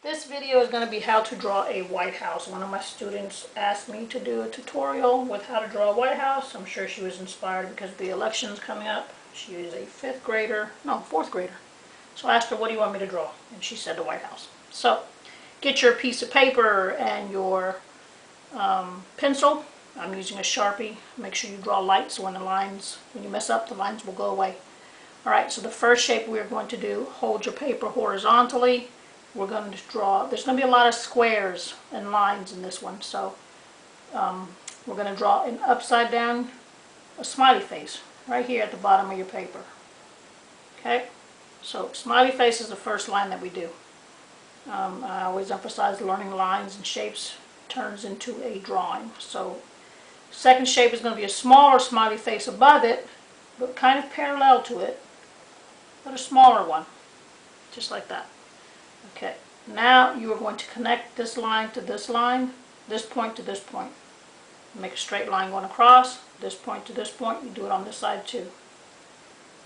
This video is going to be how to draw a White House. One of my students asked me to do a tutorial with how to draw a White House. I'm sure she was inspired because the election's coming up. She is a fourth grader. So I asked her, what do you want me to draw? And she said the White House. So get your piece of paper and your pencil. I'm using a Sharpie. Make sure you draw light so when you mess up, the lines will go away. Alright, so the first shape we're going to do, hold your paper horizontally. We're going to draw, there's going to be a lot of squares and lines in this one, so we're going to draw an upside down, a smiley face, right here at the bottom of your paper. Okay, so smiley face is the first line that we do. I always emphasize learning lines and shapes turns into a drawing. So second shape is going to be a smaller smiley face above it, but kind of parallel to it, but a smaller one, just like that. Okay, now you are going to connect this line to this line, this point to this point. Make a straight line going across, this point to this point. You do it on this side too.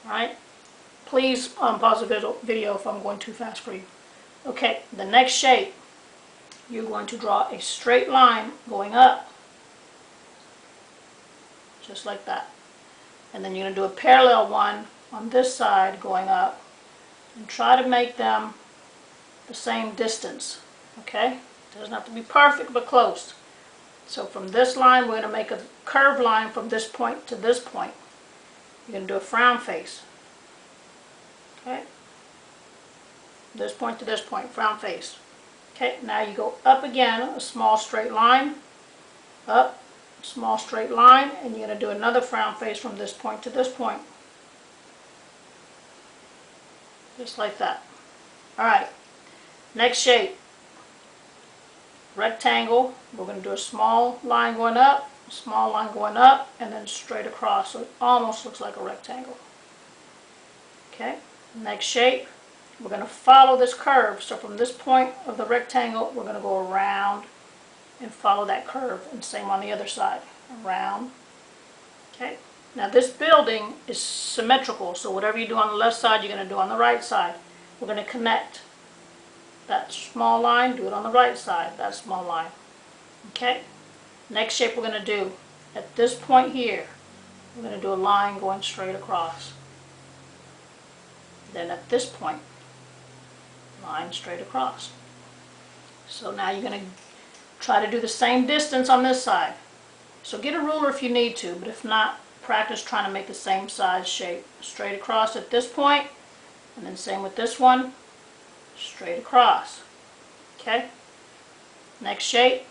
Alright, please pause the video if I'm going too fast for you. Okay, the next shape, you're going to draw a straight line going up, just like that. And then you're going to do a parallel one on this side going up, and try to make them the same distance. Okay, it doesn't have to be perfect, but close. So from this line, we're going to make a curved line from this point to this point. You're going to do a frown face. Okay, this point to this point, frown face. Okay, now you go up again, a small straight line, up, small straight line, and you're going to do another frown face from this point to this point. Just like that. Alright, next shape, rectangle. We're going to do a small line going up, a small line going up, and then straight across, so it almost looks like a rectangle. Okay, next shape, we're going to follow this curve. So from this point of the rectangle, we're going to go around and follow that curve, and same on the other side, around. Okay, now this building is symmetrical, so whatever you do on the left side, you're going to do on the right side. We're going to connect that small line, do it on the right side, that small line. Okay, next shape we're going to do, at this point here, we're going to do a line going straight across. Then at this point, line straight across. So now you're going to try to do the same distance on this side. So get a ruler if you need to, but if not, practice trying to make the same size shape. Straight across at this point, and then same with this one, straight across. Okay, next shape,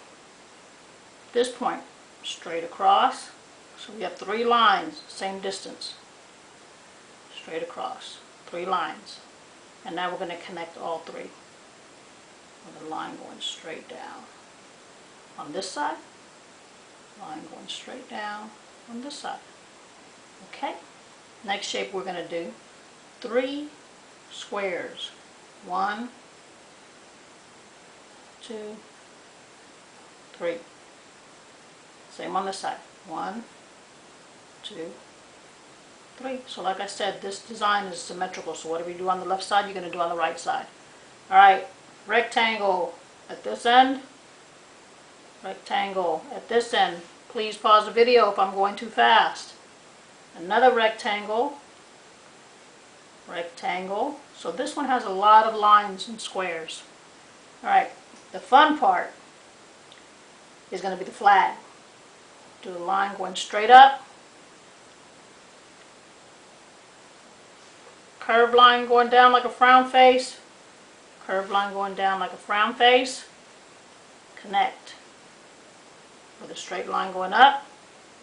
this point, straight across. So we have three lines, same distance, straight across, three lines. And now we're going to connect all three with a line going straight down on this side, line going straight down on this side. Okay, next shape we're going to do three squares. 1, 2, 3. Same on this side. 1, 2, 3. So like I said, this design is symmetrical, so whatever you do on the left side, you're going to do on the right side. Alright, rectangle at this end, rectangle at this end. Please pause the video if I'm going too fast. Another rectangle, rectangle. So this one has a lot of lines and squares. Alright, the fun part is going to be the flag. Do a line going straight up, curved line going down like a frown face, curved line going down like a frown face, connect with a straight line going up.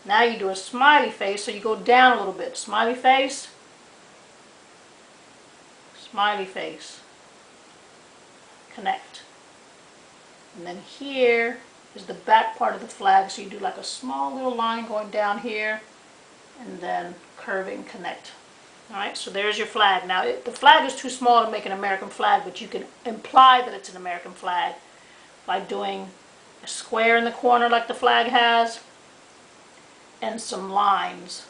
Now you do a smiley face, so you go down a little bit. Smiley face, smiley face, connect. And then here is the back part of the flag, so you do like a small little line going down here and then curving, connect. Alright, so there's your flag. Now the flag is too small to make an American flag, but you can imply that it's an American flag by doing a square in the corner like the flag has and some lines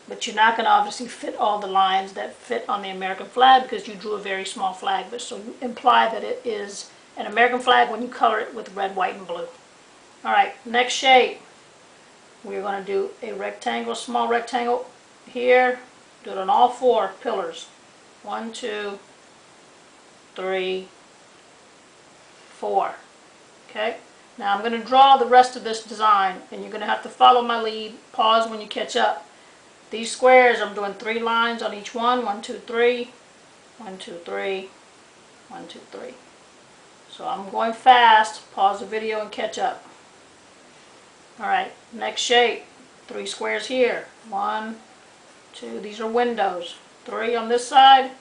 But you're not going to obviously fit all the lines that fit on the American flag because you drew a very small flag. But so you imply that it is an American flag when you color it with red, white, and blue. All right, next shape. We're going to do a rectangle, small rectangle here. Do it on all 4 pillars. 1, 2, 3, 4. Okay? Now I'm going to draw the rest of this design, and you're going to have to follow my lead. Pause when you catch up. These squares, I'm doing 3 lines on each one. 1, 2, 3. 1, 2, 3. 1, 2, 3. So I'm going fast. Pause the video and catch up. Alright, next shape. 3 squares here. 1, 2. These are windows. 3 on this side.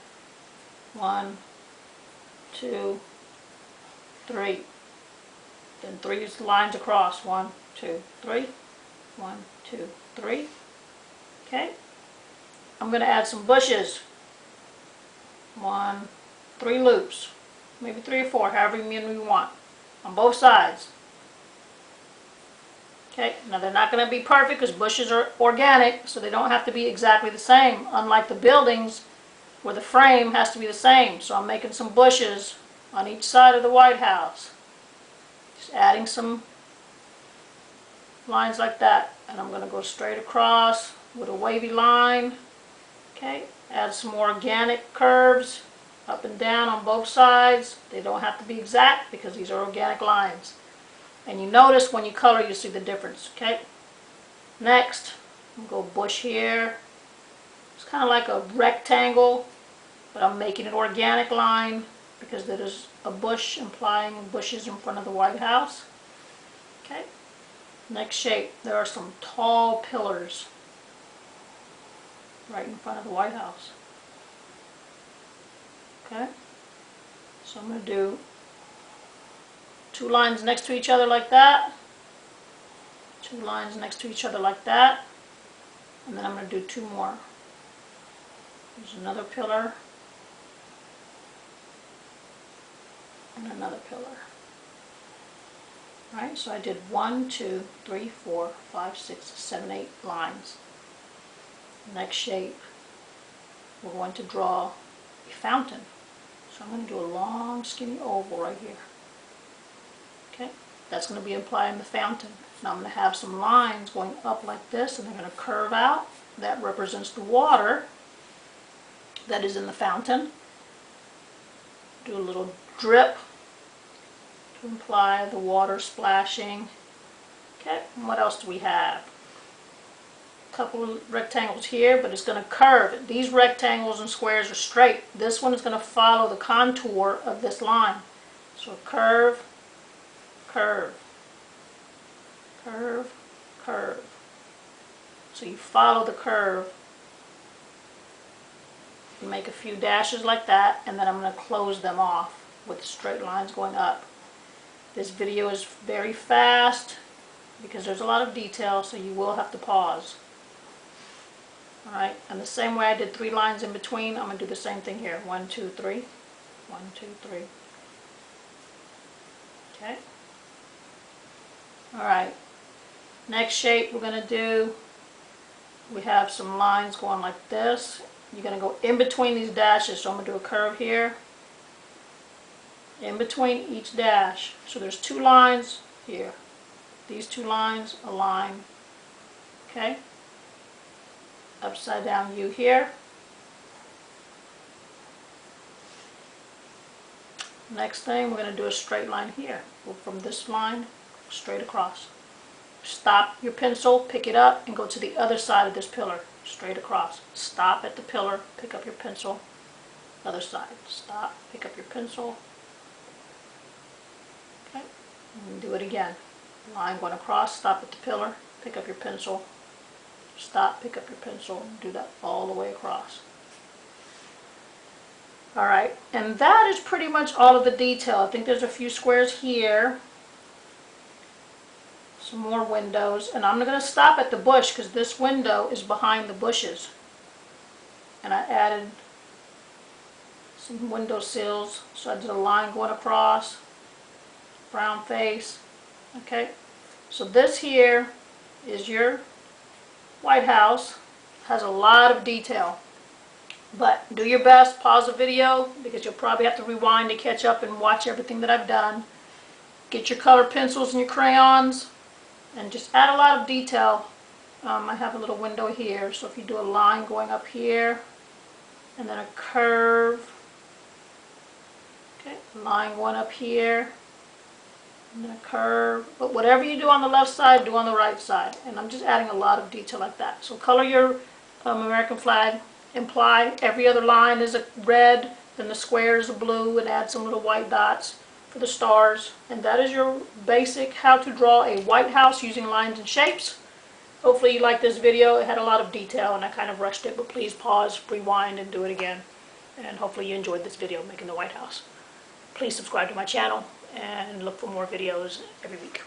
1, 2, 3. Then 3 lines across. 1, 2, 3. 1, 2, 3. Okay, I'm going to add some bushes. 1, 3 loops, maybe 3 or 4, however many we want, on both sides. Okay, now they're not going to be perfect because bushes are organic, so they don't have to be exactly the same, unlike the buildings where the frame has to be the same. So I'm making some bushes on each side of the White House. Just adding some lines like that, and I'm going to go straight across with a wavy line. Okay, add some more organic curves up and down on both sides. They don't have to be exact because these are organic lines. And you notice when you color, you see the difference. Okay, next, I'm going to go bush here. It's kind of like a rectangle, but I'm making an organic line because there is a bush implying bushes in front of the White House. Okay, next shape, there are some tall pillars right in front of the White House. Okay, so I'm going to do 2 lines next to each other like that, 2 lines next to each other like that, and then I'm going to do 2 more. There's another pillar and another pillar. Alright, so I did 1, 2, 3, 4, 5, 6, 7, 8 lines. Next shape, we're going to draw a fountain. So I'm going to do a long skinny oval right here. Okay, that's going to be implying the fountain. Now I'm going to have some lines going up like this, and they're going to curve out. That represents the water that is in the fountain. Do a little drip to imply the water splashing. Okay, and what else do we have? Couple of rectangles here, but it's going to curve. These rectangles and squares are straight. This one is going to follow the contour of this line. So curve, curve, curve, curve. So you follow the curve. You make a few dashes like that, and then I'm going to close them off with straight lines going up. This video is very fast because there's a lot of detail, so you will have to pause. Alright, and the same way I did 3 lines in between, I'm going to do the same thing here. 1, 2, 3. 1, 2, 3. Okay. Alright, next shape we're going to do, we have some lines going like this. You're going to go in between these dashes, so I'm going to do a curve here. In between each dash. So there's 2 lines here. These 2 lines, a line. Okay. Upside down U here. Next thing, we're going to do a straight line here. Go from this line straight across. Stop your pencil, pick it up, and go to the other side of this pillar. Straight across. Stop at the pillar, pick up your pencil. Other side. Stop, pick up your pencil. Okay. And do it again. Line going across, stop at the pillar, pick up your pencil. Stop, pick up your pencil, and do that all the way across. Alright, and that is pretty much all of the detail. I think there's a few squares here. Some more windows. And I'm going to stop at the bush because this window is behind the bushes. And I added some window sills. So I did a line going across. Brown face. Okay. So this here is your White House. has a lot of detail. But do your best, pause the video, because you'll probably have to rewind to catch up and watch everything that I've done. Get your colored pencils and your crayons, and just add a lot of detail. I have a little window here, so if you do a line going up here, and then a curve, okay, line going up here, and then a curve. But whatever you do on the left side, do on the right side. And I'm just adding a lot of detail like that. So color your American flag. Imply every other line is a red, then the square is a blue, and add some little white dots for the stars. And that is your basic how to draw a White House using lines and shapes. Hopefully you liked this video. It had a lot of detail and I kind of rushed it, but please pause, rewind, and do it again. And hopefully you enjoyed this video making the White House. Please subscribe to my channel and look for more videos every week.